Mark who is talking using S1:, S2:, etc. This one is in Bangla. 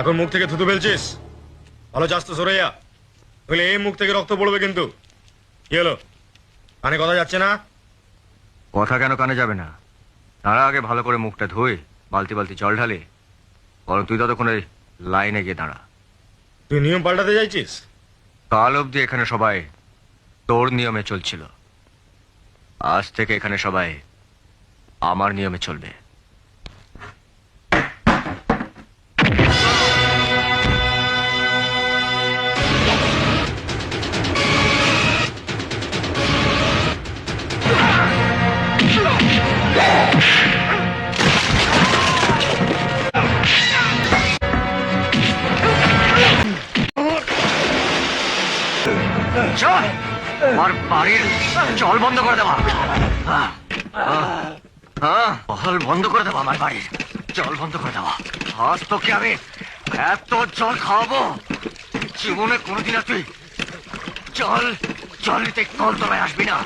S1: এখন মুখ থেকে থুতু ফেলছিস? ভালো যাস তো সরাইয়া, বলে এই মুখ থেকে রক্ত পড়বে কিন্তু। কি হলো, কানে কথা যাচ্ছে না?
S2: কথা কেন কানে যাবে না? তারা আগে ভালো করে মুখটা ধুই, বালতি বালতি জল ঢালে। বরং তুই ততক্ষণ ওই লাইনে গিয়ে দাঁড়া।
S1: তুই নিয়ম পাল্টাতে চাইছিস?
S2: কাল অব্দি এখানে সবাই তোর নিয়মে চলছিল, আজ থেকে এখানে সবাই আমার নিয়মে চলবে। চল, আমার বাড়ির জল বন্ধ করে দেওয়া, জল বন্ধ করে দেওয়া, আমার বাড়ির জল বন্ধ করে দেওয়া। আজ তোকে আমি এত জল খাওয়াবো, জীবনে কোনোদিন আর তুই জল জল নিতে কল তলায় আসবি না।